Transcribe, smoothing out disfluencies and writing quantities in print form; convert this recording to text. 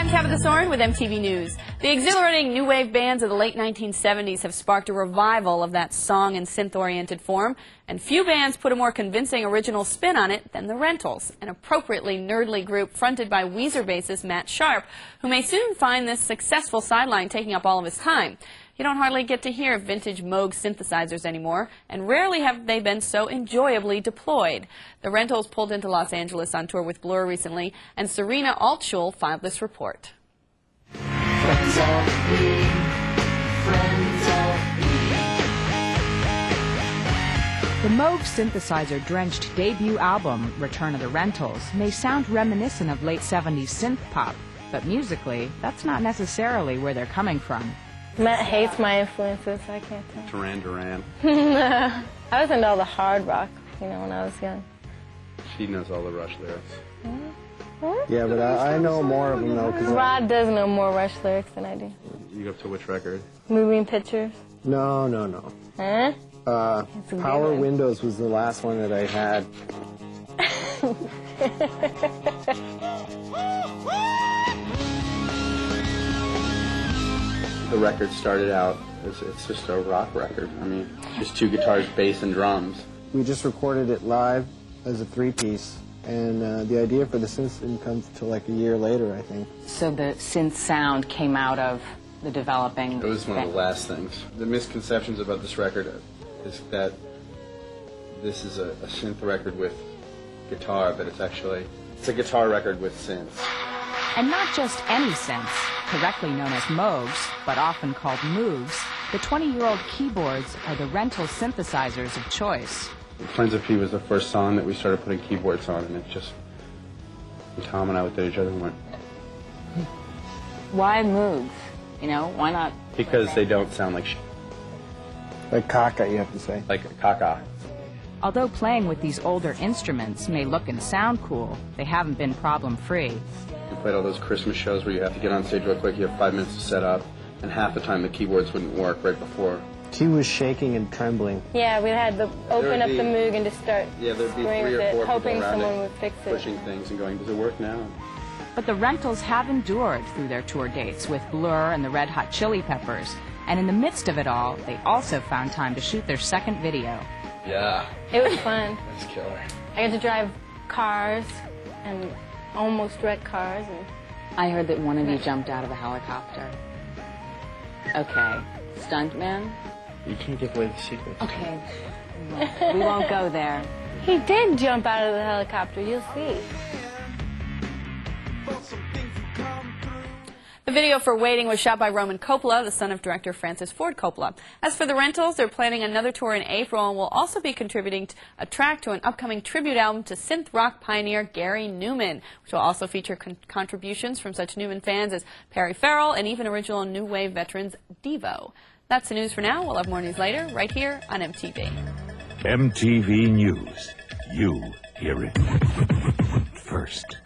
I'm Tabitha Soren with MTV News. The exhilarating new wave bands of the late 1970s have sparked a revival of that song and synth-oriented form, and few bands put a more convincing original spin on it than the Rentals, an appropriately nerdly group fronted by Weezer bassist Matt Sharp, who may soon find this successful sideline taking up all of his time. You don't hardly get to hear vintage Moog synthesizers anymore, and rarely have they been so enjoyably deployed. The Rentals pulled into Los Angeles on tour with Blur recently, and Serena Altschul filed this report. Friends of me, friends of me. The Moog synthesizer-drenched debut album, Return of the Rentals, may sound reminiscent of late 70s synth pop, but musically, that's not necessarily where they're coming from. Matt hates my influences, so I can't tell. Duran. I was into all the hard rock, when I was young. She knows all the Rush lyrics. Yeah, but I know more of them, though. Rod does know more Rush lyrics than I do. You go up to which record? Moving Pictures. No. Huh? Power Windows was the last one that I had. The record started out it's just a rock record. I mean, just two guitars, bass, and drums. We just recorded it live as a three-piece, and the idea for the synth didn't come till like a year later, I think. So the synth sound came out of the developing... It was one of the last things. The misconceptions about this record is that this is a synth record with guitar, but it's a guitar record with synth. And not just any synths, correctly known as Moogs, but often called Moogs, the 20-year-old keyboards are the Rental synthesizers of choice. Friends of P was the first song that we started putting keyboards on, and it just... Tom and I looked at each other and went... Why Moogs? Why not? Because they don't sound like Like caca, you have to say. like caca. Although playing with these older instruments may look and sound cool, they haven't been problem-free. We played all those Christmas shows where you have to get on stage real quick, you have 5 minutes to set up, and half the time the keyboards wouldn't work right before. He was shaking and trembling. Yeah, we had to open up the Moog and just start there'd be screwing 3 with or 4 it, people hoping around someone it, would fix it. pushing things and going, does it work now? But the Rentals have endured through their tour dates with Blur and the Red Hot Chili Peppers. And in the midst of it all, they also found time to shoot their second video. Yeah. It was fun. That's killer. I got to drive cars and almost wreck cars. And I heard that one of you jumped out of a helicopter. Okay. Stuntman? You can't give away the secrets. Okay. We won't go there. he did jump out of the helicopter, you'll see. The video for Waiting was shot by Roman Coppola, the son of director Francis Ford Coppola. As for the Rentals, they're planning another tour in April and will also be contributing a track to an upcoming tribute album to synth rock pioneer Gary Newman, which will also feature contributions from such Newman fans as Perry Farrell and even original new wave veterans Devo. That's the news for now. We'll have more news later, right here on MTV. MTV News. You hear it first.